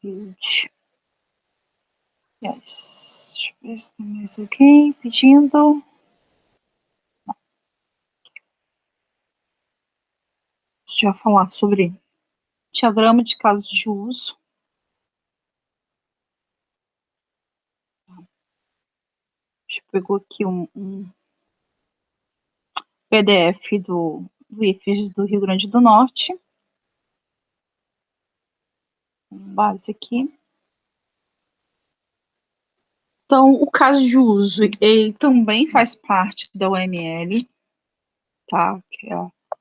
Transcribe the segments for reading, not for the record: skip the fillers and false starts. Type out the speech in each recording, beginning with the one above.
Build. Yes. Deixa eu ver se tem mais alguém pedindo. Deixa eu falar sobre diagrama de caso de uso. A gente pegou aqui um PDF do IFES do Rio Grande do Norte. Base aqui. Então, o caso de uso, ele também faz parte da UML, tá? Que é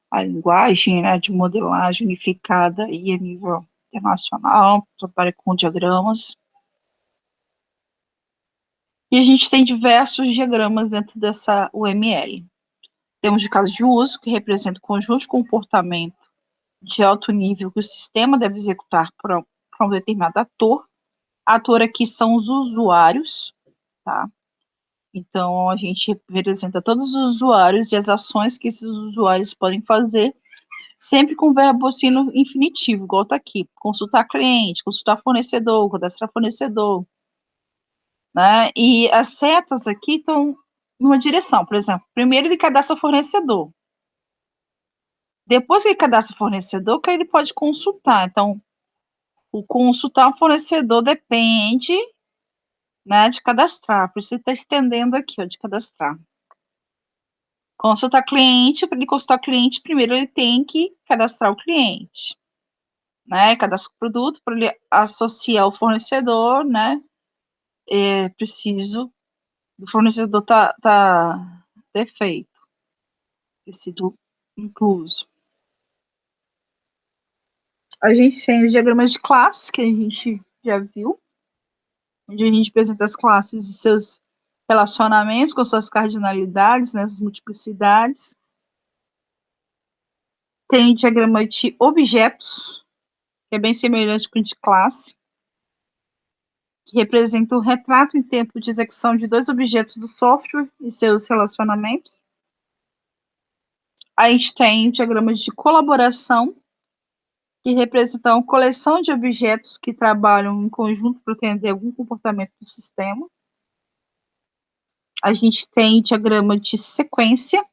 a linguagem, né, de modelagem unificada e a nível internacional, trabalha com diagramas. E a gente tem diversos diagramas dentro dessa UML. Temos de caso de uso, que representa o conjunto de comportamento de alto nível que o sistema deve executar para um determinado ator. Ator aqui são os usuários, tá? Então, a gente representa todos os usuários e as ações que esses usuários podem fazer, sempre com o verbo assim no infinitivo, igual está aqui. Consultar cliente, consultar fornecedor, cadastrar fornecedor. Né? E as setas aqui estão numa direção. Por exemplo, primeiro ele cadastra o fornecedor. Depois que ele cadastra o fornecedor, que ele pode consultar. Então, o consultar o fornecedor depende, né, de cadastrar. Por isso ele está estendendo aqui, ó, de cadastrar. Consultar cliente, para ele consultar cliente, primeiro ele tem que cadastrar o cliente. Né? Cadastra o produto, para ele associar o fornecedor, né? É preciso do fornecedor tá defeito, ter sido incluso. A gente tem os diagramas de classe, que a gente já viu, onde a gente apresenta as classes e seus relacionamentos com suas cardinalidades, né, as multiplicidades. Tem o diagrama de objetos, que é bem semelhante com o de classe, que representa o retrato em tempo de execução de dois objetos do software e seus relacionamentos. A gente tem o diagrama de colaboração, que representam coleção de objetos que trabalham em conjunto para atender algum comportamento do sistema. A gente tem diagrama de sequência,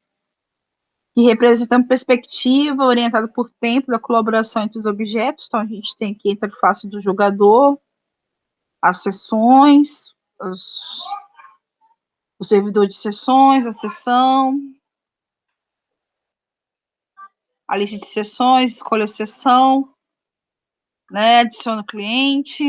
que representa uma perspectiva orientada por tempo da colaboração entre os objetos. Então, a gente tem aqui a interface do jogador, as sessões, o servidor de sessões, a sessão, a lista de sessões, escolha a sessão, né, adiciona o cliente.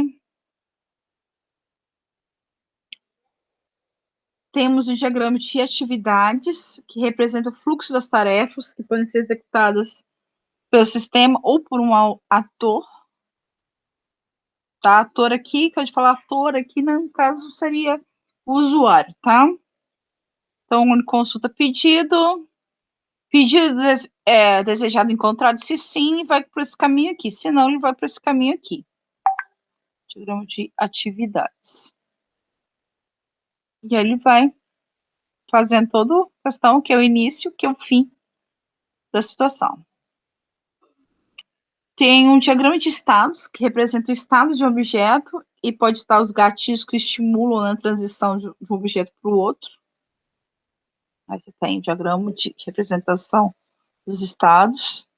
Temos o diagrama de atividades, que representa o fluxo das tarefas que podem ser executadas pelo sistema ou por um ator. Tá? Ator aqui, que eu de falar ator aqui, no caso, seria o usuário, tá? Então, ele consulta pedido desejado encontrado, se sim, vai para esse caminho aqui, se não, ele vai para esse caminho aqui. Diagrama de atividades. E aí ele vai fazendo toda a questão, que é o início, que é o fim da situação. Tem um diagrama de estados, que representa o estado de um objeto e pode estar os gatilhos que estimulam a transição de um objeto para o outro. Aí você tem o diagrama de representação dos estados.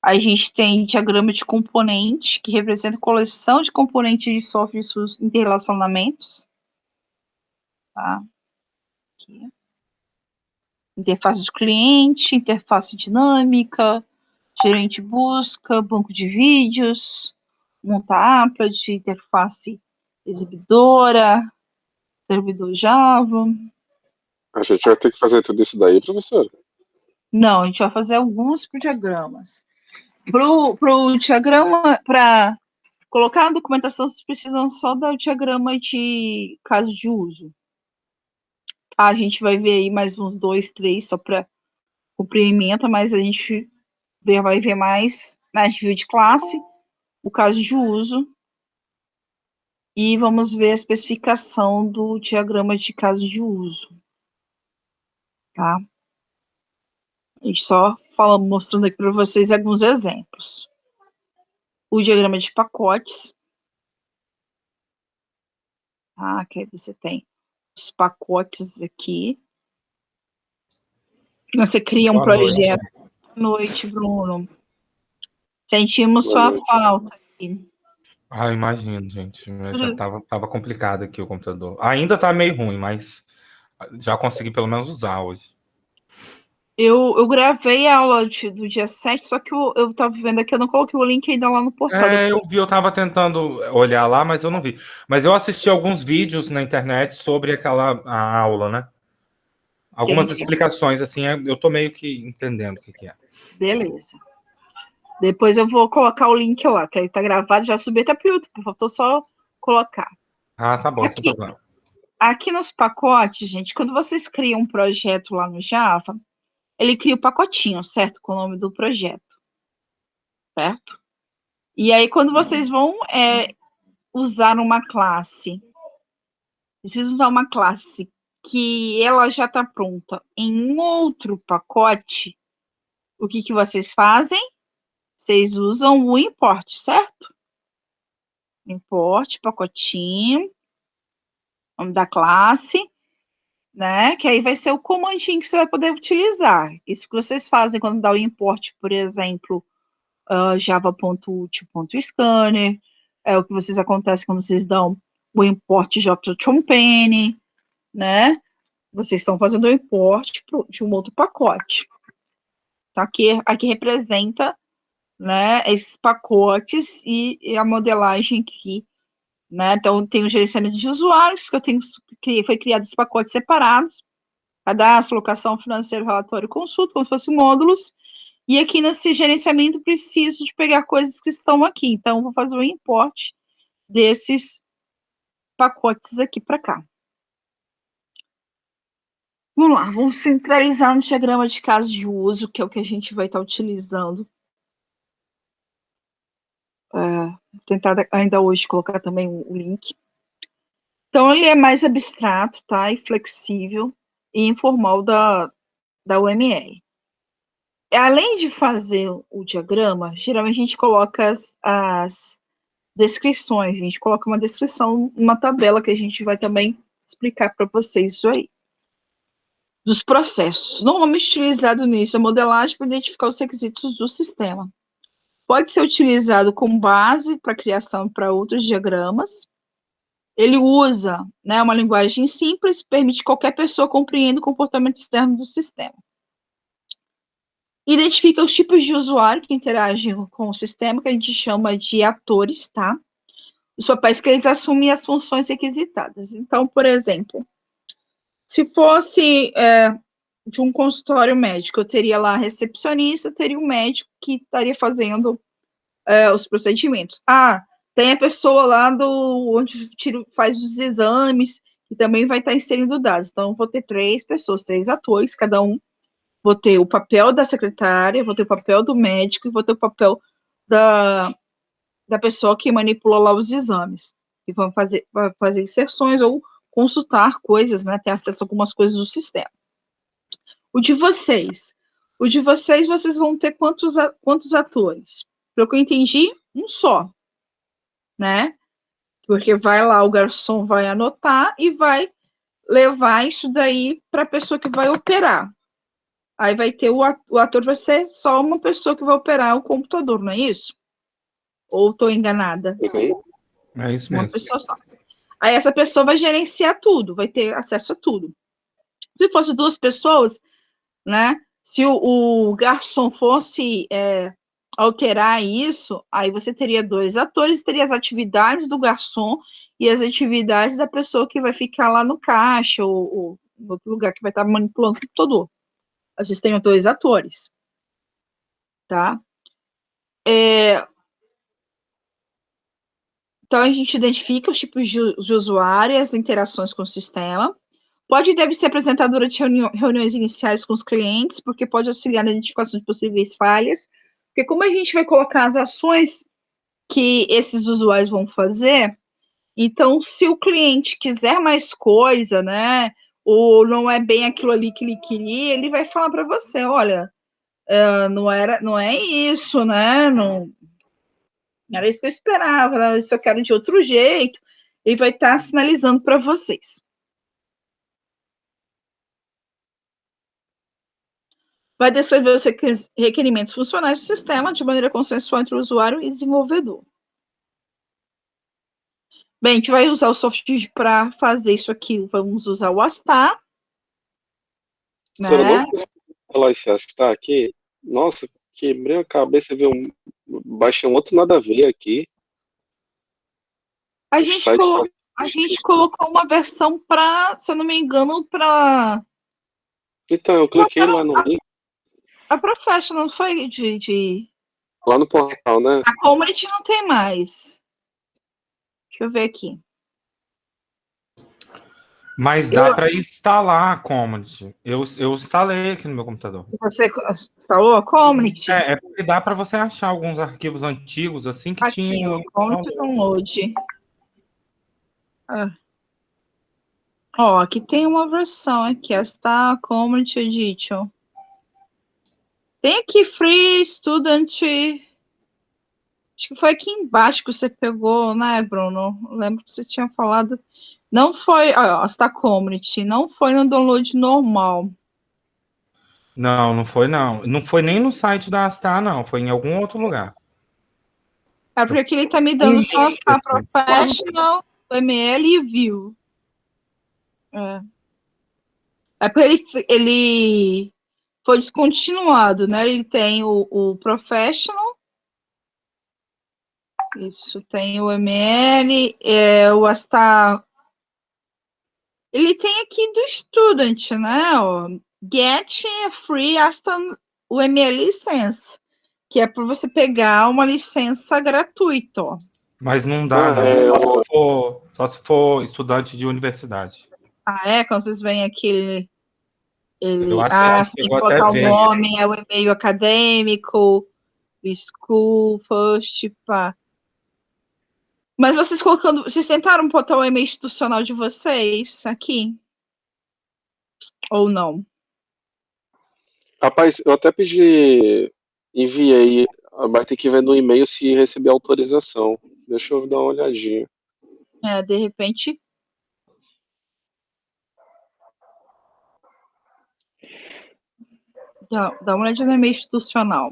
Aí a gente tem diagrama de componente, que representa a coleção de componentes de software e seus interrelacionamentos. Tá? Aqui. Interface de cliente, interface dinâmica, gerente busca, banco de vídeos, monta applet, interface exibidora, servidor Java. A gente vai ter que fazer tudo isso daí, professor? Não, a gente vai fazer alguns diagramas. Pro diagrama, para colocar na documentação, vocês precisam só do diagrama de caso de uso. A gente vai ver aí mais uns 2, 3, só para cumprir a ementa, mas a gente vai ver mais na review de classe, o caso de uso, e vamos ver a especificação do diagrama de caso de uso. Tá? A gente só mostrando aqui para vocês alguns exemplos. O diagrama de pacotes, tá? Que aí você tem os pacotes aqui. Você cria um Boa noite. projeto. Boa noite, Bruno. Sentimos Boa sua noite. falta aqui. Ah, imagino, gente. Já tava complicado aqui o computador. Ainda tá meio ruim, mas já consegui pelo menos usar hoje. Eu gravei a aula do dia 7, só que eu tava vendo aqui, eu não coloquei o link ainda lá no portal. Eu vi, eu tava tentando olhar lá, mas eu não vi. Mas eu assisti alguns vídeos na internet sobre a aula, né? Algumas Entendi. explicações, assim, eu tô meio que entendendo o que é. Beleza. Depois eu vou colocar o link lá, que aí tá gravado, já subi até pro YouTube, faltou só colocar. Ah, tá bom, sem Aqui, problema. aqui nos pacotes, gente, quando vocês criam um projeto lá no Java, ele cria o pacotinho, certo? Com o nome do projeto, certo? E aí, quando vocês vão usar uma classe, precisa usar uma classe que ela já está pronta em um outro pacote, o que vocês fazem? Vocês usam o import, certo? Import, pacotinho, nome da classe, né? Que aí vai ser o comandinho que você vai poder utilizar. Isso que vocês fazem quando dá o import, por exemplo, java.util.scanner, é o que vocês acontece quando vocês dão o import java.chompene, né? Vocês estão fazendo o import de um outro pacote. Tá? Aqui representa, né, esses pacotes e a modelagem aqui, né? Então, tem o gerenciamento de usuários, foi criado os pacotes separados, cadastro, locação, financeiro, relatório, consulta, como se fossem módulos. E aqui nesse gerenciamento preciso de pegar coisas que estão aqui. Então, vou fazer o import desses pacotes aqui para cá. Vamos lá, vamos centralizar no diagrama de caso de uso, que é o que a gente vai estar utilizando. Vou tentar ainda hoje colocar também o link. Então, ele é mais abstrato, tá? E flexível e informal da UML. Além de fazer o diagrama, geralmente a gente coloca as descrições, a gente coloca uma descrição, uma tabela que a gente vai também explicar para vocês isso aí. Dos processos. Normalmente utilizado nisso a modelagem para identificar os requisitos do sistema. Pode ser utilizado como base para criação para outros diagramas. Ele usa, né, uma linguagem simples, permite que qualquer pessoa compreenda o comportamento externo do sistema. Identifica os tipos de usuário que interagem com o sistema, que a gente chama de atores, tá? Os papéis que eles assumem e as funções requisitadas. Então, por exemplo, se fosse de um consultório médico, eu teria lá a recepcionista, teria o médico que estaria fazendo os procedimentos. Tem a pessoa lá onde faz os exames, que também vai estar inserindo dados. Então, vou ter 3 pessoas, 3 atores, cada um. Vou ter o papel da secretária, vou ter o papel do médico e vou ter o papel da pessoa que manipula lá os exames. E vão fazer inserções ou consultar coisas, né? Ter acesso a algumas coisas do sistema. O de vocês, vocês vão ter quantos atores? Pelo que eu entendi, um só, né? Porque vai lá, o garçom vai anotar e vai levar isso daí para a pessoa que vai operar. Aí vai ter o ator, vai ser só uma pessoa que vai operar o computador, não é isso? Ou estou enganada? Uhum. É isso Uma mesmo. pessoa só. Aí essa pessoa vai gerenciar tudo, vai ter acesso a tudo. Se fosse 2 pessoas, né? Se o garçom fosse alterar isso, aí você teria 2 atores, teria as atividades do garçom e as atividades da pessoa que vai ficar lá no caixa ou no outro lugar que vai estar manipulando o computador. Vocês teriam 2 atores, tá? Então, a gente identifica os tipos de usuário e as interações com o sistema. Pode e deve ser apresentado durante reuniões iniciais com os clientes, porque pode auxiliar na identificação de possíveis falhas. Porque como a gente vai colocar as ações que esses usuários vão fazer, então, se o cliente quiser mais coisa, né, ou não é bem aquilo ali que ele queria, ele vai falar para você, olha, não é isso, né, não era isso que eu esperava, né, isso eu quero de outro jeito. ele vai estar sinalizando para vocês. Vai descrever os requerimentos funcionais do sistema de maneira consensual entre o usuário e desenvolvedor. Bem, a gente vai usar o software para fazer isso aqui. Vamos usar o Astar. Professora, Né? não consigo falar esse Astar aqui. Nossa, quebrei a cabeça, viu? Baixei um outro nada a ver aqui. A gente colocou uma versão para, se eu não me engano, para... Então, eu cliquei lá no link, A Professional foi lá no portal, né? A Community não tem mais. Deixa eu ver aqui. Mas dá para instalar a Commodity. Eu instalei aqui no meu computador. Você instalou a Community? É porque dá para você achar alguns arquivos antigos assim que Aqui, tinham. Community Download. Ó, aqui tem uma versão aqui, esta Community Edition. Tem aqui Free Student. Acho que foi aqui embaixo que você pegou, né, Bruno? Eu lembro que você tinha falado. Não foi, ó, esta Community, não foi no download normal. Não, não foi não. Não foi nem no site da Astar, não. Foi em algum outro lugar. É porque aqui ele tá me dando só Astar Professional, ML e View. É porque ele foi descontinuado, né? Ele tem o Professional. Isso, tem o ML, o Astar. Ele tem aqui do Student, né? Ó, Get Free Astar UML License, que é para você pegar uma licença gratuita, ó. Mas não dá, não. Só se for estudante de universidade. Ah, é? Quando vocês veem aqui, Eu acho que a gente você tem chegou que até botar o ver. nome, é o e-mail acadêmico, school, first, pá. Mas vocês tentaram botar o e-mail institucional de vocês aqui? Ou não? Rapaz, eu até enviei, vai ter que ver no e-mail se receber autorização. Deixa eu dar uma olhadinha. De repente. Dá uma olhadinha no e-mail institucional.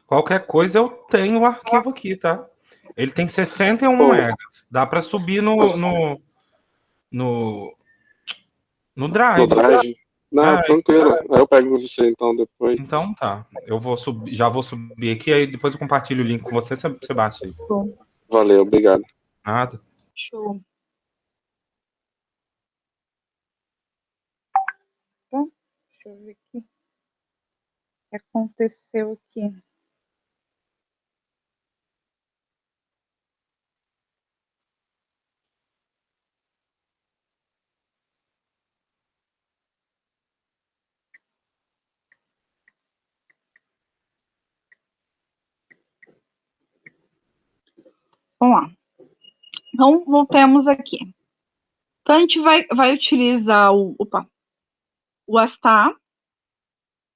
Qualquer coisa eu tenho o arquivo aqui, tá? Ele tem 61 megas. Dá para subir no Drive. No Drive? Não, tranquilo. Aí eu pego você então depois. Então tá. Eu vou subir, já vou subir aqui, aí depois eu compartilho o link com você, você bate aí. Bom. Valeu, obrigado. Nada. Show. Então, deixa eu ver aqui. O que aconteceu aqui? Vamos lá. Então, voltemos aqui. Então, a gente vai utilizar o Astar,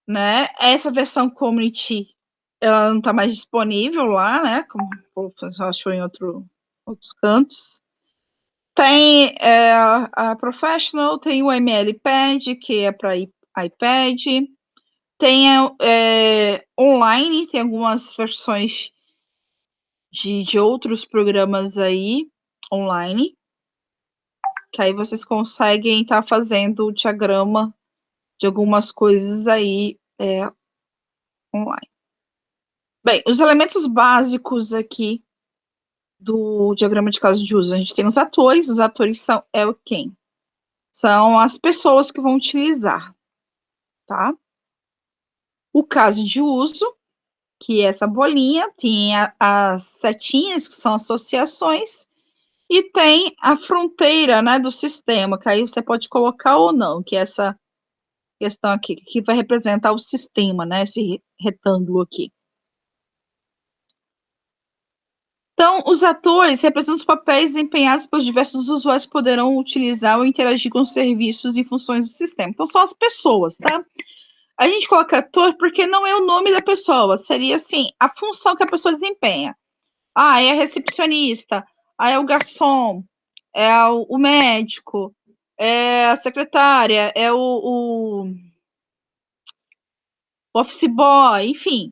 né? Essa versão Community, ela não está mais disponível lá, né? Como o pessoal achou em outros cantos. Tem a Professional, tem o MLPad, que é para iPad. Tem online, tem algumas versões de outros programas aí, online, que aí vocês conseguem estar fazendo o diagrama de algumas coisas aí online. Bem, os elementos básicos aqui do diagrama de caso de uso, a gente tem os atores são quem? São as pessoas que vão utilizar, tá? O caso de uso, que é essa bolinha, tem as setinhas, que são associações, e tem a fronteira, né, do sistema, que aí você pode colocar ou não, que é essa questão aqui, que vai representar o sistema, né, esse retângulo aqui. Então, os atores representam os papéis desempenhados pelos diversos usuários que poderão utilizar ou interagir com os serviços e funções do sistema. Então, são as pessoas, tá? A gente coloca ator porque não é o nome da pessoa, seria assim, a função que a pessoa desempenha. É a recepcionista, é o garçom, é o médico, é a secretária, é o office boy, enfim.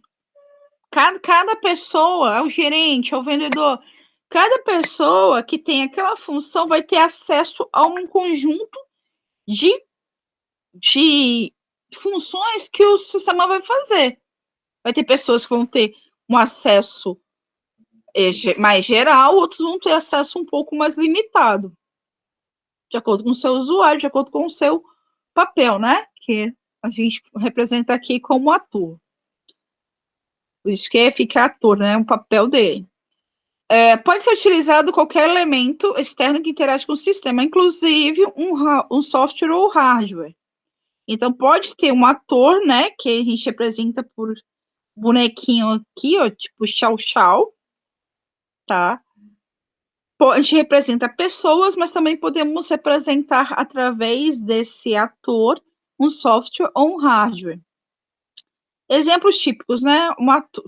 Cada pessoa, é o gerente, é o vendedor, cada pessoa que tem aquela função vai ter acesso a um conjunto de funções que o sistema vai fazer. Vai ter pessoas que vão ter um acesso mais geral, outros vão ter acesso um pouco mais limitado, de acordo com o seu usuário, de acordo com o seu papel, né? Que a gente representa aqui como ator. Por isso que fica ator, né? O papel dele. Pode ser utilizado qualquer elemento externo que interage com o sistema, inclusive um software ou hardware. Então, pode ter um ator, né? Que a gente representa por bonequinho aqui, ó, tipo Xiao, tá? A gente representa pessoas, mas também podemos representar através desse ator um software ou um hardware. Exemplos típicos, né?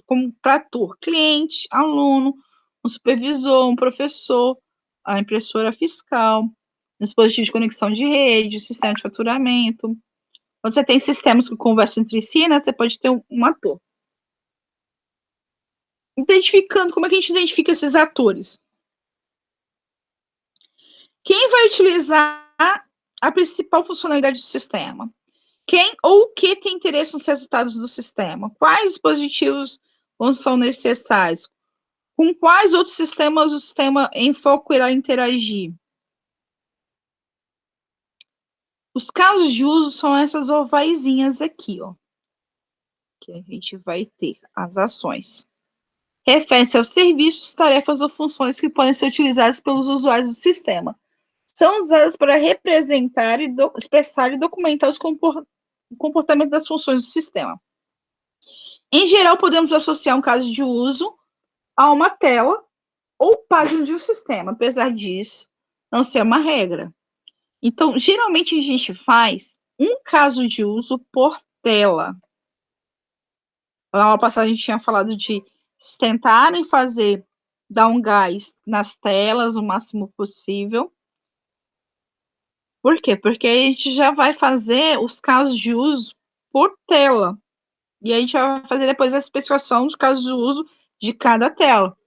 Como para ator, cliente, aluno, um supervisor, um professor, a impressora fiscal, dispositivo de conexão de rede, sistema de faturamento. Quando você tem sistemas que conversam entre si, né? Você pode ter um ator. Identificando, como é que a gente identifica esses atores? Quem vai utilizar a principal funcionalidade do sistema? Quem ou o que tem interesse nos resultados do sistema? Quais dispositivos são necessários? Com quais outros sistemas o sistema em foco irá interagir? Os casos de uso são essas ovaizinhas aqui, ó. Que a gente vai ter as ações. Referem-se aos serviços, tarefas ou funções que podem ser utilizadas pelos usuários do sistema. São usadas para representar, expressar e documentar os comportamentos das funções do sistema. Em geral, podemos associar um caso de uso a uma tela ou página de um sistema, apesar disso não ser uma regra. Então, geralmente a gente faz um caso de uso por tela. Na aula passada a gente tinha falado de tentarem dar um gás nas telas o máximo possível. Por quê? Porque a gente já vai fazer os casos de uso por tela. E a gente vai fazer depois a especificação dos casos de uso de cada tela.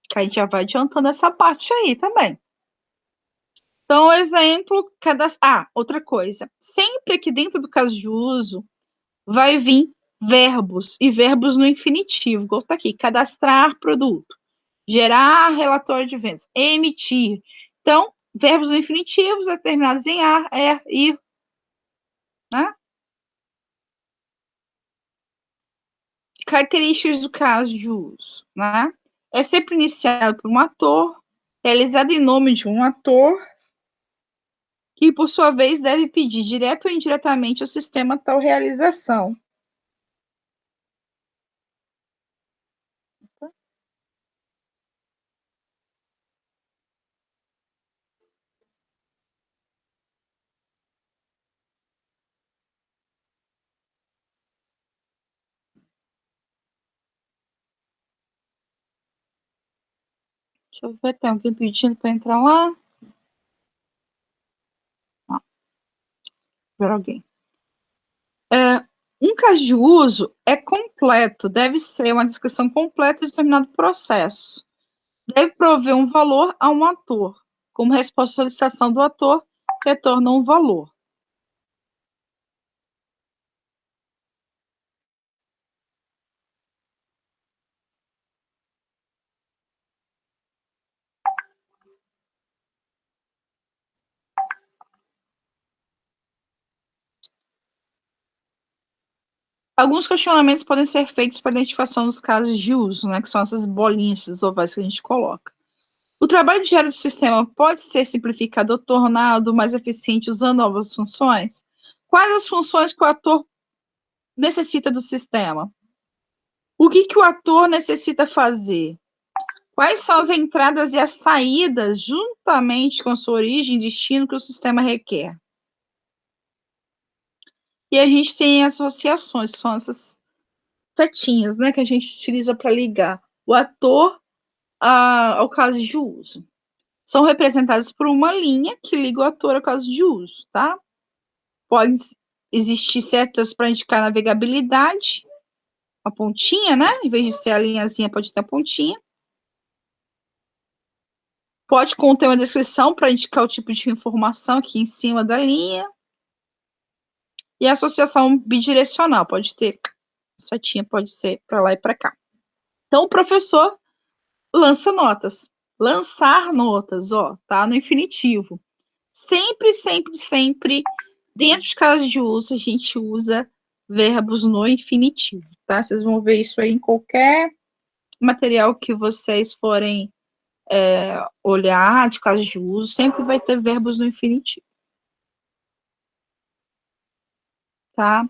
Que a gente já vai adiantando essa parte aí também. Então, exemplo, outra coisa. Sempre que dentro do caso de uso vai vir verbos, e verbos no infinitivo. Igual tá aqui, cadastrar produto, gerar relatório de vendas, emitir. Então, verbos no infinitivos terminados em ar, ir, né? Características do caso de uso, né? É sempre iniciado por um ator, realizado em nome de um ator, que, por sua vez, deve pedir direto ou indiretamente ao sistema tal realização. Deixa eu ver, tem alguém pedindo para entrar lá? Ver alguém. Um caso de uso é completo, deve ser uma descrição completa de determinado processo. Deve prover um valor a um ator. Como resposta à solicitação do ator, retorna um valor. Alguns questionamentos podem ser feitos para a identificação dos casos de uso, né, que são essas bolinhas, esses ovais que a gente coloca. O trabalho diário do sistema pode ser simplificado ou tornado mais eficiente usando novas funções? Quais as funções que o ator necessita do sistema? O que o ator necessita fazer? Quais são as entradas e as saídas, juntamente com sua origem e destino, que o sistema requer? E a gente tem associações, que são essas setinhas, né, que a gente utiliza para ligar o ator ao caso de uso. são representadas por uma linha que liga o ator ao caso de uso, tá? Pode existir setas para indicar navegabilidade, a pontinha, né? Em vez de ser a linhazinha, pode ter a pontinha. Pode conter uma descrição para indicar o tipo de informação aqui em cima da linha. E a associação bidirecional, pode ter setinha, pode ser para lá e para cá. Então, o professor lança notas. Lançar notas, ó, tá no infinitivo. Sempre, sempre, sempre, dentro de casos de uso, a gente usa verbos no infinitivo, tá? Vocês vão ver isso aí em qualquer material que vocês forem olhar de casos de uso, sempre vai ter verbos no infinitivo. Tá?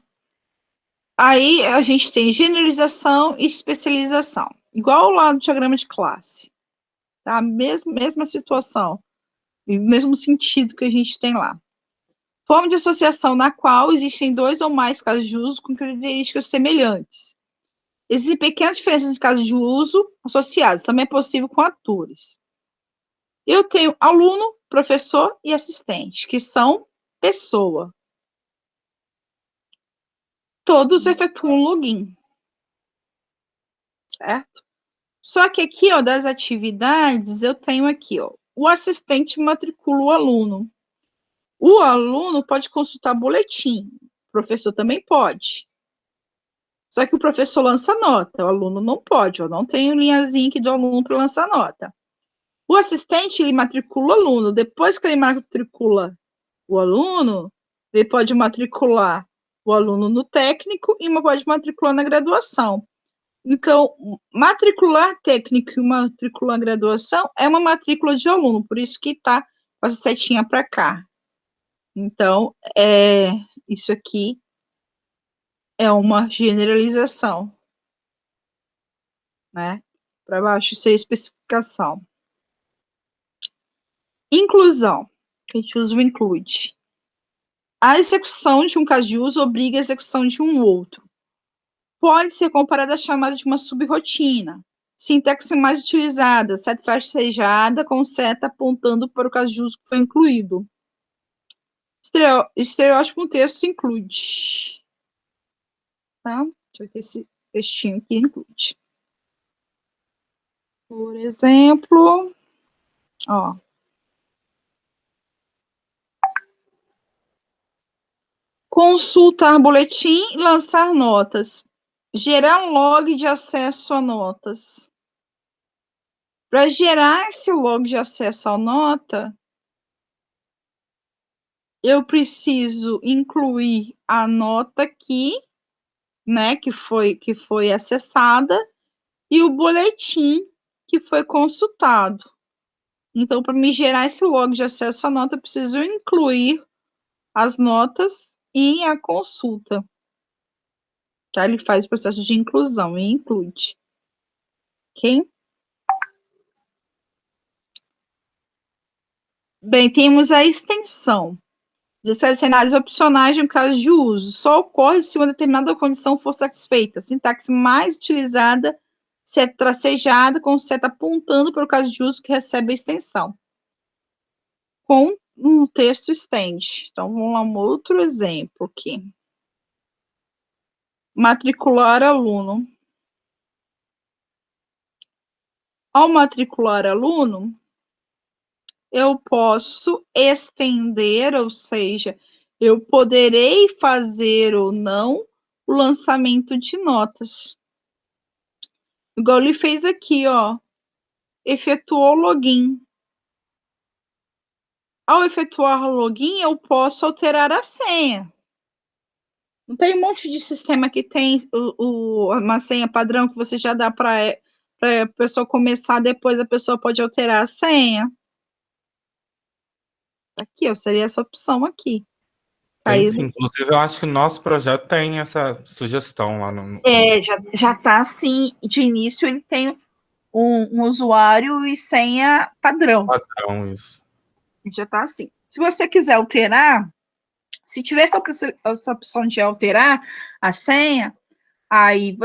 Aí a gente tem generalização e especialização. Igual lá no diagrama de classe. Tá? Mesma situação. Mesmo sentido que a gente tem lá. Forma de associação na qual existem 2 ou mais casos de uso com características semelhantes. Existem pequenas diferenças em casos de uso associados. Também é possível com atores. Eu tenho aluno, professor e assistente, que são pessoa. Todos efetuam login. Certo? Só que aqui, ó, das atividades, eu tenho aqui, ó, o assistente matricula o aluno. O aluno pode consultar boletim. O professor também pode. Só que o professor lança nota, o aluno não pode. Eu não tenho linhazinha aqui do aluno para lançar nota. O assistente, ele matricula o aluno. Depois que ele matricula o aluno, ele pode matricular o aluno no técnico e pode matricular na graduação. Então, matricular técnico e matricular graduação é uma matrícula de aluno, por isso que está com essa setinha para cá. Então, isso aqui é uma generalização, né? Para baixo, isso é especificação. Inclusão, a gente usa o include. A execução de um caso de uso obriga a execução de um outro. Pode ser comparada à chamada de uma subrotina. Sintaxe mais utilizada, seta frasejada com seta apontando para o caso de uso que foi incluído. Estereótipo texto include. Tá? Deixa eu ver esse textinho aqui include. Por exemplo, ó. Consultar boletim, lançar notas. Gerar um log de acesso a notas. Para gerar esse log de acesso à nota, eu preciso incluir a nota aqui, né, que foi acessada, e o boletim que foi consultado. Então, para me gerar esse log de acesso à nota, eu preciso incluir as notas e a consulta. Tá? Ele faz o processo de inclusão e include. Ok? Bem, temos a extensão. Descreve cenários opcionais de um caso de uso. Só ocorre se uma determinada condição for satisfeita. A sintaxe mais utilizada, seta tracejada, com seta apontando para o caso de uso que recebe a extensão. Com um texto extende. Então, vamos lá, um outro exemplo aqui. Matricular aluno. Ao matricular aluno, eu posso estender, ou seja, eu poderei fazer ou não o lançamento de notas. Igual ele fez aqui, ó. Efetuou o login. Ao efetuar o login, eu posso alterar a senha. Não tem um monte de sistema que tem uma senha padrão que você já dá para a pessoa começar, depois a pessoa pode alterar a senha. Aqui, ó, seria essa opção aqui. Aí, sim, inclusive, eu acho que o nosso projeto tem essa sugestão lá no. Já está assim, de início ele tem um usuário e senha padrão. Padrão, isso. Já está assim. Se você quiser alterar, se tiver essa opção de alterar a senha, Aí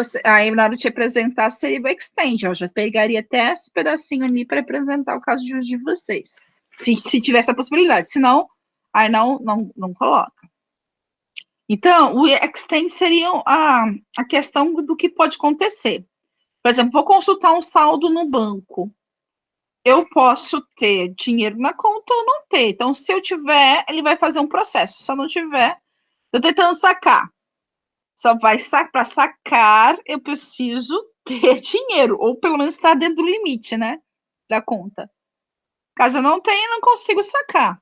na hora de representar, seria o extend. Eu já pegaria até esse pedacinho ali para representar o caso de uso de vocês. Se tiver essa possibilidade. Se não, aí não coloca. Então, o extend seria a questão do que pode acontecer. Por exemplo, vou consultar um saldo no banco. Eu posso ter dinheiro na conta ou não ter. Então, se eu tiver, ele vai fazer um processo. Se eu não tiver, estou tentando sacar. Só vai para sacar, eu preciso ter dinheiro, ou pelo menos estar dentro do limite, né? Da conta. Caso eu não tenha, eu não consigo sacar.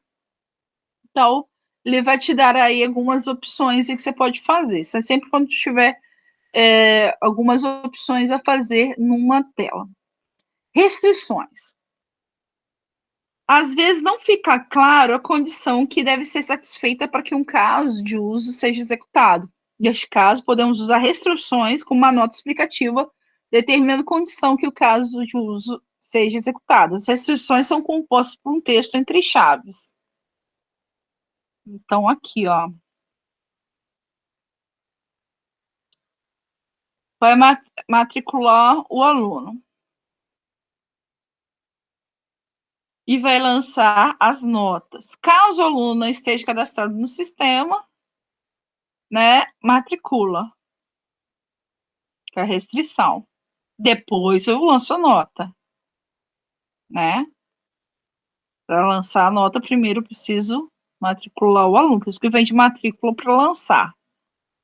Então, ele vai te dar aí algumas opções que você pode fazer. Isso é sempre quando tiver algumas opções a fazer numa tela. Restrições. Às vezes não fica claro a condição que deve ser satisfeita para que um caso de uso seja executado. Neste caso, podemos usar restrições como uma nota explicativa, determinando condição que o caso de uso seja executado. As restrições são compostas por um texto entre chaves. Então, aqui, ó. Vai matricular o aluno. E vai lançar as notas. Caso o aluno não esteja cadastrado no sistema, né, matricula. Que é a restrição. Depois eu lanço a nota, né? Para lançar a nota, primeiro eu preciso matricular o aluno. Por isso que vem de matrícula para lançar,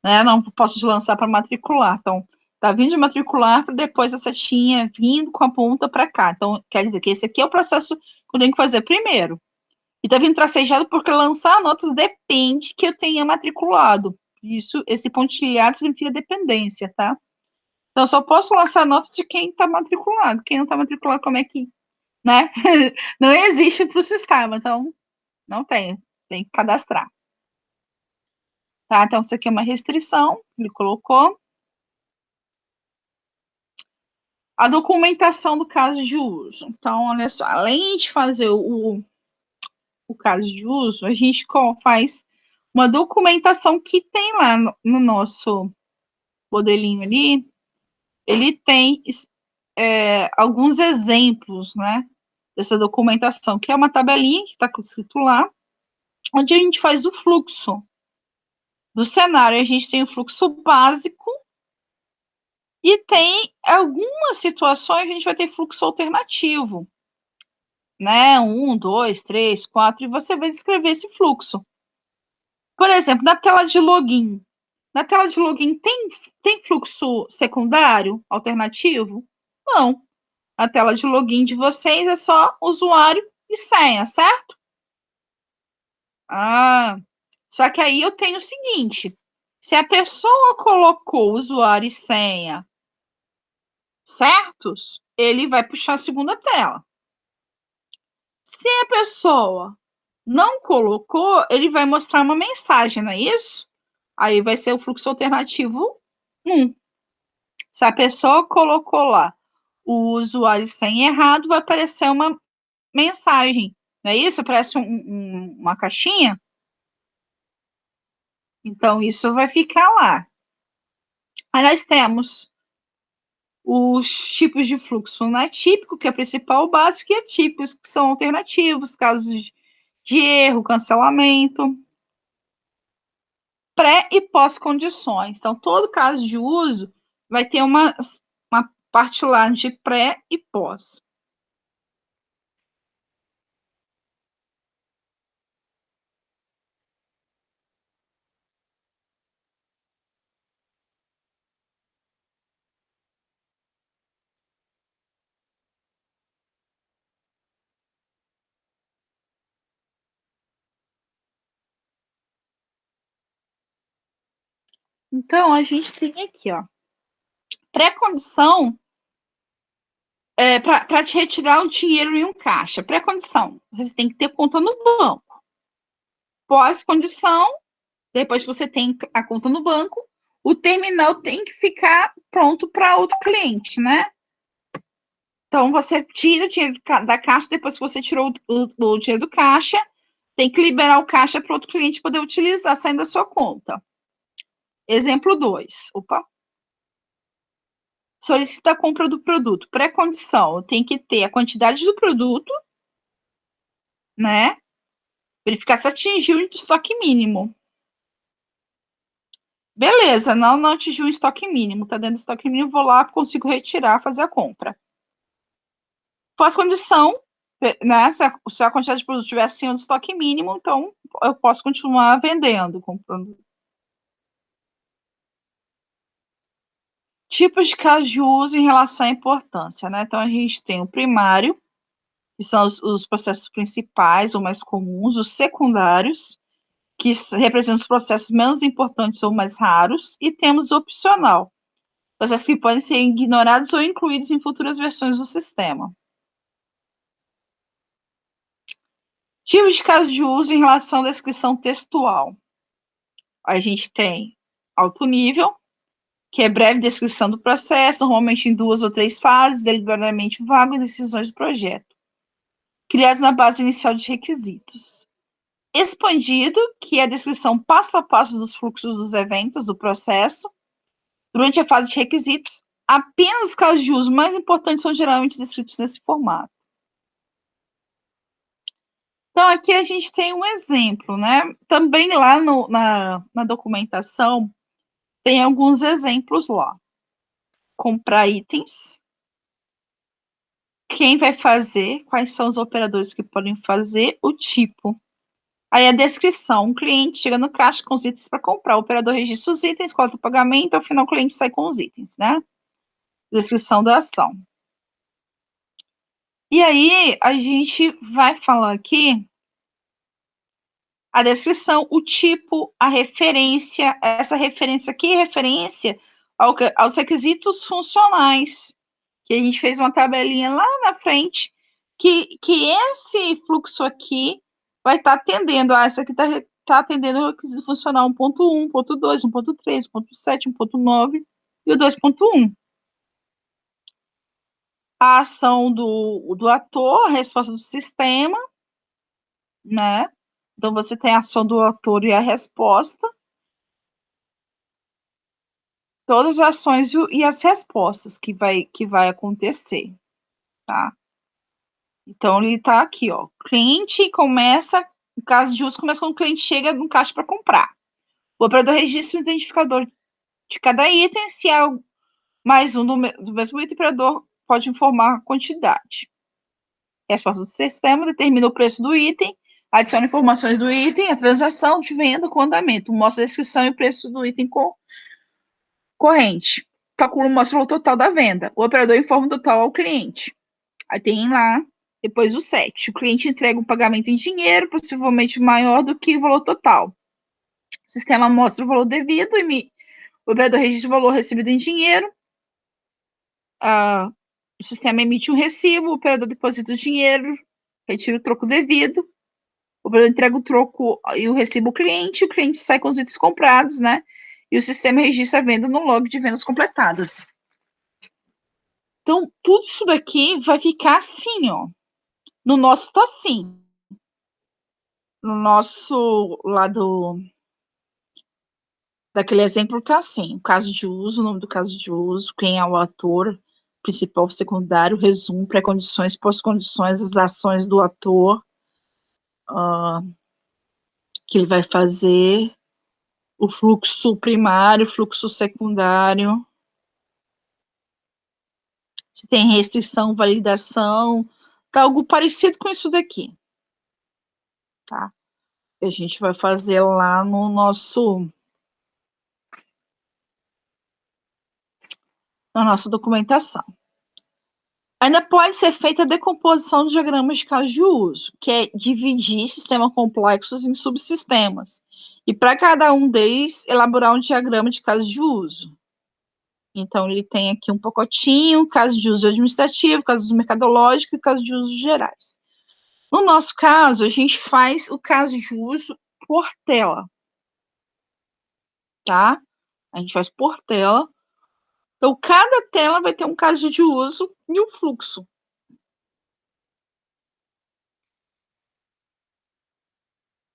né? Não posso lançar para matricular. Então, tá vindo de matricular para depois a setinha vindo com a ponta para cá. Então, quer dizer que esse aqui é o processo que eu tenho que fazer primeiro. E tá vindo tracejado porque lançar notas depende que eu tenha matriculado. Isso, esse pontilhado significa dependência, tá? Então, só posso lançar nota de quem está matriculado. Quem não está matriculado, como é que, né? Não existe para o sistema, então não tem que cadastrar. Tá? Então, isso aqui é uma restrição, ele colocou. A documentação do caso de uso. Então, olha só, além de fazer o caso de uso, a gente faz uma documentação que tem lá no nosso modelinho ali, ele tem alguns exemplos, né, dessa documentação, que é uma tabelinha que está escrito lá, onde a gente faz o fluxo do cenário. A gente tem o fluxo básico e tem algumas situações a gente vai ter fluxo alternativo, né, 1, 2, 3, 4, e você vai descrever esse fluxo. Por exemplo, na tela de login. Na tela de login tem fluxo secundário alternativo? Não. A tela de login de vocês é só usuário e senha, certo? Só que aí eu tenho o seguinte: se a pessoa colocou usuário e senha certos, ele vai puxar a segunda tela. Se a pessoa não colocou, ele vai mostrar uma mensagem, não é isso? Aí vai ser o fluxo alternativo 1. Se a pessoa colocou lá o usuário sem errado, vai aparecer uma mensagem, não é isso? Aparece uma caixinha. Então, isso vai ficar lá. Aí nós temos os tipos de fluxo atípico, que é o principal, o básico, e atípicos, que são alternativos, casos de erro, cancelamento, pré e pós-condições. Então, todo caso de uso vai ter uma parte lá de pré e pós. Então, a gente tem aqui, ó, pré-condição para te retirar o dinheiro em um caixa. Pré-condição, você tem que ter conta no banco. Pós-condição, depois que você tem a conta no banco, o terminal tem que ficar pronto para outro cliente, né? Então, você tira o dinheiro da caixa, depois que você tirou o dinheiro do caixa, tem que liberar o caixa para outro cliente poder utilizar, saindo da sua conta. Exemplo 2. Opa. Solicita a compra do produto. Pré-condição, tem que ter a quantidade do produto, né? Verificar se atingiu o estoque mínimo. Beleza, não atingiu o estoque mínimo. Tá dentro do estoque mínimo, vou lá, consigo retirar, fazer a compra. Pós-condição, né? Se a quantidade de produto estiver acima do estoque mínimo, então eu posso continuar vendendo, comprando. Tipos de casos de uso em relação à importância, né? Então, a gente tem o primário, que são os processos principais ou mais comuns, os secundários, que representam os processos menos importantes ou mais raros, e temos o opcional, processos que podem ser ignorados ou incluídos em futuras versões do sistema. Tipos de casos de uso em relação à descrição textual. A gente tem alto nível, que é breve descrição do processo, normalmente em 2 ou 3 fases, deliberadamente vago e decisões do projeto, criados na base inicial de requisitos. Expandido, que é a descrição passo a passo dos fluxos dos eventos, do processo. Durante a fase de requisitos, apenas os casos de uso mais importantes são geralmente descritos nesse formato. Então, aqui a gente tem um exemplo, né? Também lá na documentação, tem alguns exemplos lá. Comprar itens. Quem vai fazer, quais são os operadores que podem fazer, o tipo. Aí a descrição, o cliente chega no caixa com os itens para comprar, o operador registra os itens, coleta o pagamento, ao final o cliente sai com os itens, né? Descrição da ação. E aí a gente vai falar aqui a descrição, o tipo, a referência, essa referência aqui é referência aos requisitos funcionais, que a gente fez uma tabelinha lá na frente, que esse fluxo aqui vai estar atendendo, essa aqui está atendendo o requisito funcional 1.1, 1.2, 1.3, 1.7, 1.9 e o 2.1. A ação do ator, a resposta do sistema, né? Então, você tem a ação do ator e a resposta, todas as ações e as respostas que vai acontecer, tá? Então, ele está aqui, ó. Cliente começa, no caso de uso, começa quando o cliente chega no caixa para comprar. O operador registra o identificador de cada item, se é mais um do mesmo item, o operador pode informar a quantidade. Resposta do sistema determina o preço do item, adiciona informações do item, a transação de venda com andamento, mostra a descrição e o preço do item corrente. Calcula e mostra o total da venda. O operador informa o total ao cliente. Aí tem lá, depois o 7. O cliente entrega o pagamento em dinheiro, possivelmente maior do que o valor total. O sistema mostra o valor devido, o operador registra o valor recebido em dinheiro. O sistema emite um recibo, o operador deposita o dinheiro, retira o troco devido. O operador entrega o troco e o recibo ao cliente, o cliente sai com os itens comprados, né? E o sistema registra a venda no log de vendas completadas. Então, tudo isso daqui vai ficar assim, ó. No nosso tá assim. No nosso lado daquele exemplo tá assim. O caso de uso, o nome do caso de uso, quem é o ator, principal, secundário, resumo, pré-condições, pós-condições, as ações do ator, que ele vai fazer, o fluxo primário, fluxo secundário, se tem restrição, validação, tá algo parecido com isso daqui, tá? A gente vai fazer lá no na nossa documentação. Ainda pode ser feita a decomposição de diagramas de caso de uso, que é dividir sistemas complexos em subsistemas, e para cada um deles elaborar um diagrama de caso de uso. Então, ele tem aqui um pacotinho, caso de uso administrativo, caso de uso mercadológico e caso de uso gerais. No nosso caso, a gente faz o caso de uso por tela, tá? A gente faz por tela. Então, cada tela vai ter um caso de uso e um fluxo.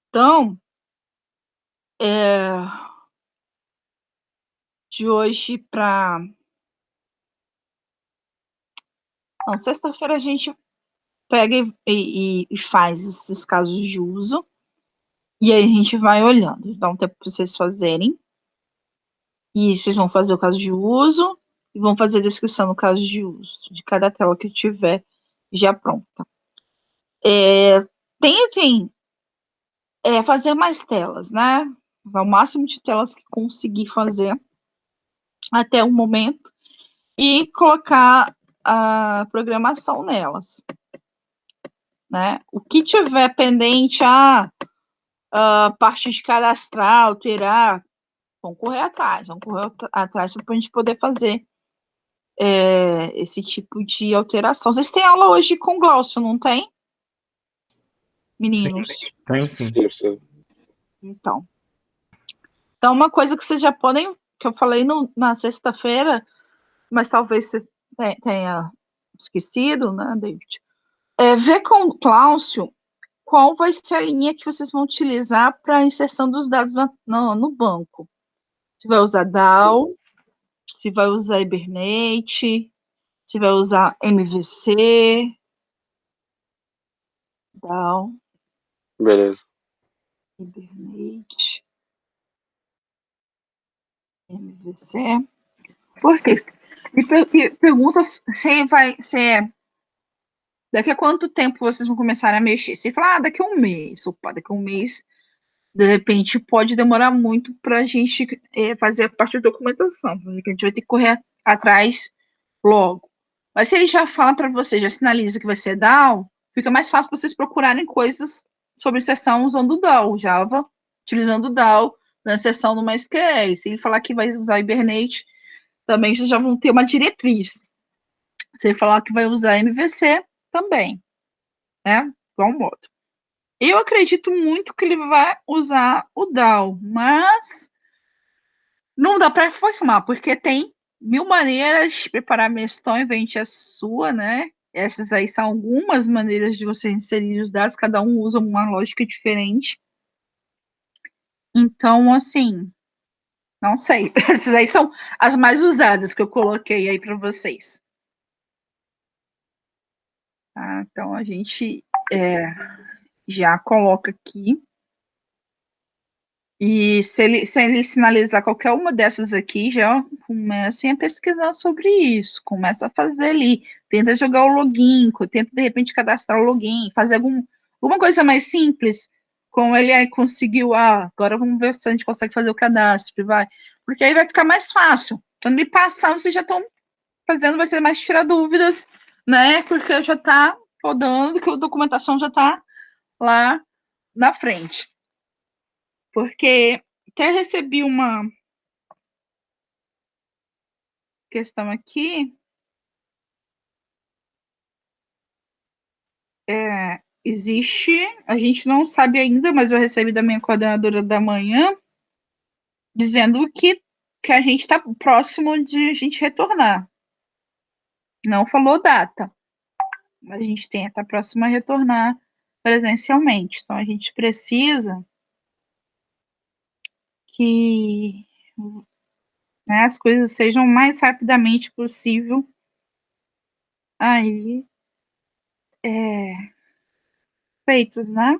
Então, de hoje para Não, sexta-feira a gente pega e faz esses casos de uso. E aí a gente vai olhando. Dá um tempo para vocês fazerem. E vocês vão fazer o caso de uso e vão fazer a descrição do caso de uso de cada tela que tiver já pronta. Tentem fazer mais telas, né? O máximo de telas que conseguir fazer até o momento e colocar a programação nelas, né? O que tiver pendente, a parte de cadastrar, alterar, vamos correr atrás para a gente poder fazer esse tipo de alteração. Vocês têm aula hoje com o Glaucio, não tem? Meninos? Sim, tem sim. Sim. Então, uma coisa que vocês já podem, que eu falei na sexta-feira, mas talvez você tenha esquecido, né, David? Ver com o Glaucio qual vai ser a linha que vocês vão utilizar para a inserção dos dados no banco. Se vai usar DAO, se vai usar Hibernate, se vai usar MVC, DAO, Beleza. Hibernate, MVC. Por quê? E pergunta daqui a quanto tempo vocês vão começar a mexer? Você fala, daqui a um mês. Opa, daqui a um mês, de repente, pode demorar muito para a gente fazer a parte da documentação, porque a gente vai ter que correr atrás logo. Mas se ele já fala para você, já sinaliza que vai ser DAO, fica mais fácil vocês procurarem coisas sobre inserção usando o DAO, Java, utilizando o DAO na inserção no MySQL. Se ele falar que vai usar Hibernate, também vocês já vão ter uma diretriz. Se ele falar que vai usar MVC, também, né? Igual modo. Eu acredito muito que ele vai usar o DAO, mas não dá para informar, porque tem 1000 maneiras de preparar Meston, invente a sua, né? Essas aí são algumas maneiras de você inserir os dados, cada um usa uma lógica diferente. Então, assim, não sei. Essas aí são as mais usadas que eu coloquei aí para vocês. Tá? Então, a gente já coloca aqui. E se ele sinalizar qualquer uma dessas aqui, já comecem a pesquisar sobre isso, começa a fazer ali, tenta jogar o login, tenta de repente cadastrar o login, fazer alguma coisa mais simples, como ele aí conseguiu, agora vamos ver se a gente consegue fazer o cadastro, porque aí vai ficar mais fácil. Quando ele passar, vocês já estão fazendo, vai ser mais tirar dúvidas, né? Porque já está rodando, que a documentação já está lá na frente. Porque até recebi uma questão aqui. Existe, a gente não sabe ainda, mas eu recebi da minha coordenadora da manhã, dizendo que a gente está próximo de a gente retornar. Não falou data, mas a gente está próximo a retornar presencialmente. Então, a gente precisa que, né, as coisas sejam o mais rapidamente possível aí feitos, né?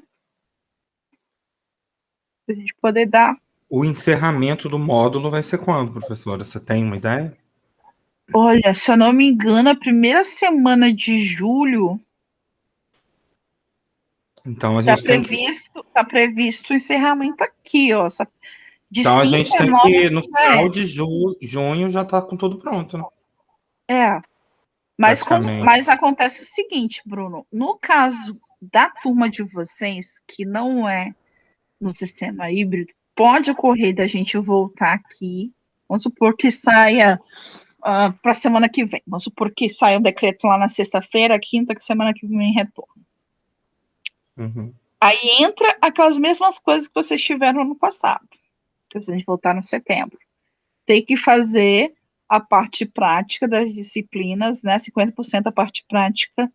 Para a gente poder dar. O encerramento do módulo vai ser quando, professora? Você tem uma ideia? Olha, se eu não me engano, a primeira semana de julho Então a está gente tem que. tá previsto o encerramento aqui, ó. De Então a 5 gente a tem 9 que, no final de junho, já tá com tudo pronto, né? Mas, Praticamente. mas acontece o seguinte, Bruno. No caso da turma de vocês, que não é no sistema híbrido, pode ocorrer da gente voltar aqui. Vamos supor que saia para a semana que vem. Vamos supor que saia um decreto lá na sexta-feira, quinta, que semana que vem retorno. Uhum. Aí entra aquelas mesmas coisas que vocês tiveram no passado, que a gente voltar em setembro. Tem que fazer a parte prática das disciplinas, né? 50% da parte prática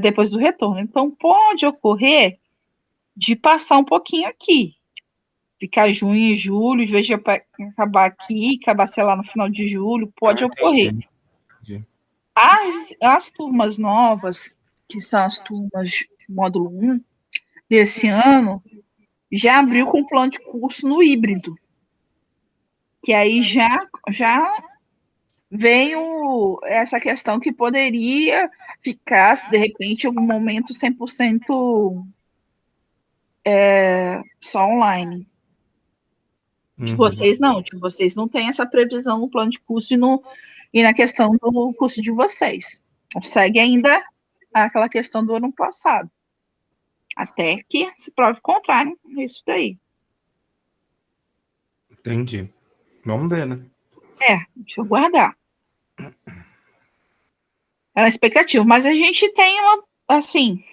depois do retorno. Então, pode ocorrer de passar um pouquinho aqui, ficar junho e julho, de vez de acabar aqui, acabar, sei lá, no final de julho, pode ocorrer. Entendi. As turmas novas, que são as turmas de módulo 1 desse ano, já abriu com plano de curso no híbrido. Que aí já veio essa questão que poderia ficar, de repente, em algum momento, 100% só online. De vocês não, de vocês não tem essa previsão no plano de curso e na questão do curso de vocês. Então, segue ainda aquela questão do ano passado. Até que se prove o contrário, isso daí. Entendi. Vamos ver, né? Deixa eu guardar. É uma expectativa, mas a gente tem uma, assim,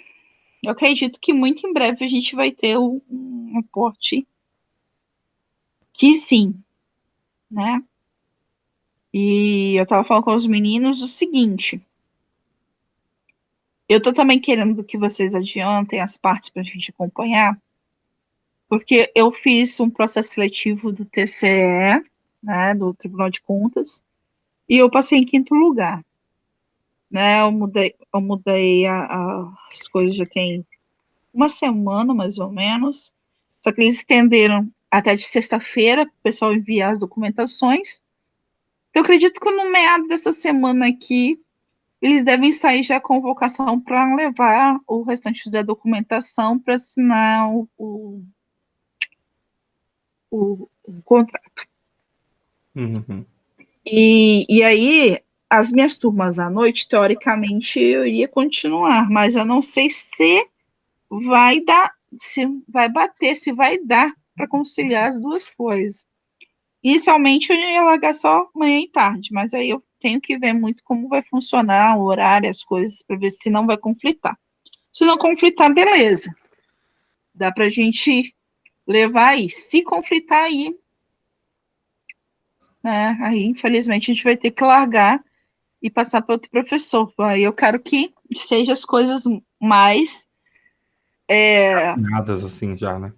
eu acredito que muito em breve a gente vai ter um reporte que sim, né? E eu tava falando com os meninos o seguinte, eu tô também querendo que vocês adiantem as partes pra gente acompanhar, porque eu fiz um processo seletivo do TCE, né, do Tribunal de Contas, e eu passei em 5º lugar, né? Eu mudei as coisas já tem uma semana, mais ou menos. Só que eles estenderam até de sexta-feira para o pessoal enviar as documentações. Então, eu acredito que no meado dessa semana aqui, eles devem sair já a convocação para levar o restante da documentação para assinar o contrato. Uhum. E aí, as minhas turmas à noite, teoricamente, eu iria continuar, mas eu não sei se vai dar, se vai bater, se vai dar para conciliar as duas coisas. Inicialmente eu ia largar só manhã e tarde, mas aí eu tenho que ver muito como vai funcionar o horário, as coisas, para ver se não vai conflitar. Se não conflitar, beleza. Dá para a gente levar aí. Se conflitar aí, né, aí infelizmente a gente vai ter que largar e passar para outro professor. Aí eu quero que seja as coisas mais Nadas assim já, né?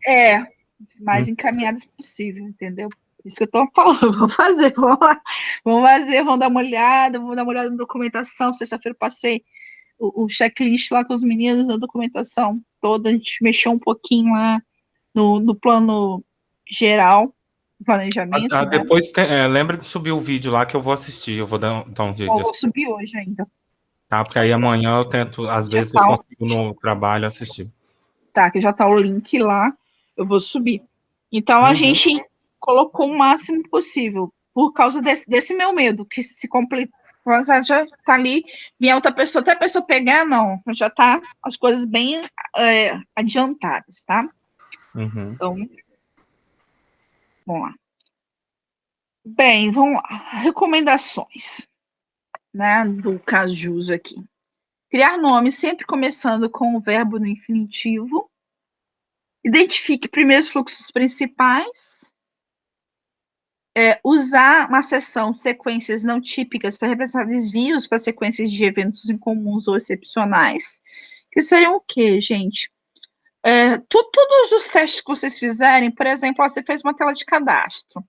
mais encaminhadas possível, entendeu? Isso que eu tô falando, vamos fazer, vamos lá, vamos fazer, vamos dar uma olhada, na documentação. Sexta-feira eu passei o checklist lá com os meninos, na documentação toda, a gente mexeu um pouquinho lá no plano geral, planejamento, né? Depois lembra de subir o vídeo lá que eu vou assistir, eu vou dar um jeito Eu de vou assistir, subir hoje ainda. tá? Porque aí amanhã eu tento, às Já vezes eu tá, consigo no trabalho assistir. tá, que já tá o link lá, eu vou subir. Então a Uhum. gente colocou o máximo possível, por causa desse meu medo, que se complicar, já tá ali, minha outra pessoa, até a pessoa pegar, não, já tá as coisas bem adiantadas, tá? Uhum. Então, vamos lá. Bem, vamos lá. Recomendações, né, do caso de uso aqui. Criar nome sempre começando com o verbo no infinitivo. Identifique primeiro os fluxos principais. Usar uma seção de sequências não típicas para representar desvios para sequências de eventos incomuns ou excepcionais. Que seriam o quê, gente? Todos os testes que vocês fizerem, por exemplo, você fez uma tela de cadastro.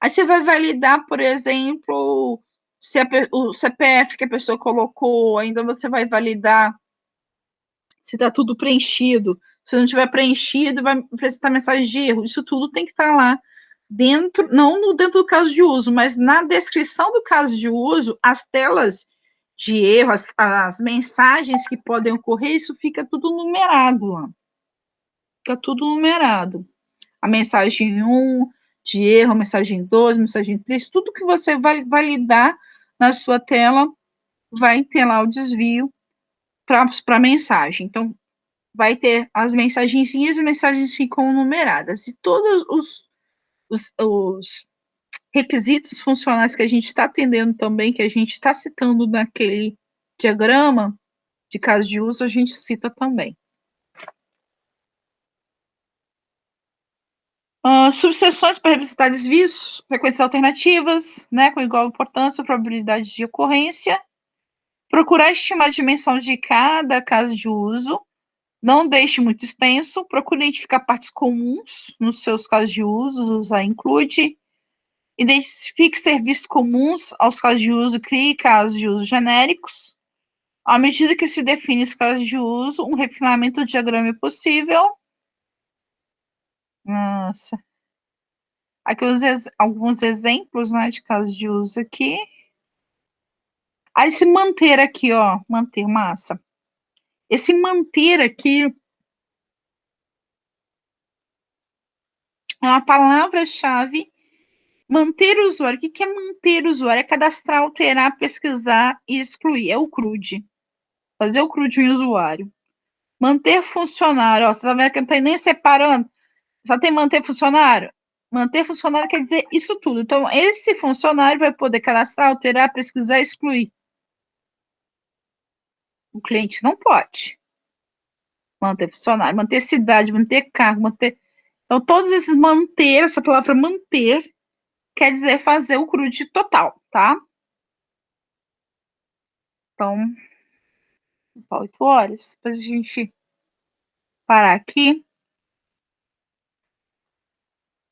Aí você vai validar, por exemplo, se o CPF que a pessoa colocou, ainda você vai validar se está tudo preenchido. Se não tiver preenchido, vai apresentar mensagem de erro. Isso tudo tem que estar lá dentro, não dentro do caso de uso, mas na descrição do caso de uso, as telas de erro, as mensagens que podem ocorrer, isso fica tudo numerado lá. Fica tudo numerado. A mensagem 1 de erro, a mensagem 2, a mensagem 3, tudo que você vai validar na sua tela vai ter lá o desvio para a mensagem. Então, vai ter as mensagenzinhas e as mensagens ficam numeradas. E todos os requisitos funcionais que a gente está atendendo também, que a gente está citando naquele diagrama de caso de uso, a gente cita também. Subseções para revisitar desvios, sequências alternativas, né, com igual importância, probabilidade de ocorrência. Procurar estimar a dimensão de cada caso de uso. Não deixe muito extenso. Procure identificar partes comuns nos seus casos de uso, usar include. Identifique serviços comuns aos casos de uso, crie casos de uso genéricos. À medida que se define os casos de uso, um refinamento do diagrama é possível. Nossa. Aqui alguns exemplos, né, de casos de uso aqui. Aí se manter aqui, ó, manter massa. Esse manter aqui é uma palavra-chave. Manter o usuário. O que é manter o usuário? É cadastrar, alterar, pesquisar e excluir. É o CRUD. Fazer o CRUD em usuário. Manter funcionário. Ó, você tá vendo que não tem nem separando. Só tem manter funcionário. Manter funcionário quer dizer isso tudo. Então, esse funcionário vai poder cadastrar, alterar, pesquisar e excluir. O cliente não pode. Manter funcionário, manter cidade, manter cargo, manter. Então, todos esses manter, essa palavra manter, quer dizer fazer o CRUD total, tá? Então, 8 horas. Depois a gente parar aqui.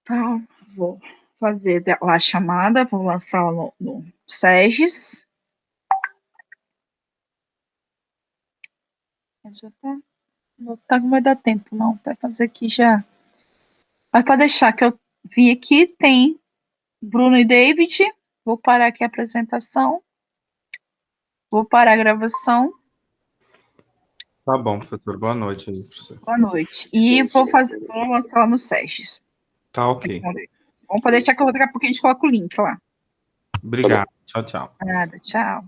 Então, vou fazer lá a chamada, vou lançar lá no SEGES. Mas já tá. Não vai dar tempo, não. Vai fazer aqui já. Mas pode deixar que eu vi aqui, tem Bruno e David. Vou parar aqui a apresentação. Vou parar a gravação. Tá bom, professor. Boa noite aí para você. Boa noite. E vou lançar lá no SEGES. Tá ok. Vamos deixar que daqui a pouco a gente coloca o link lá. Obrigado. Tchau, tchau. Nada, tchau.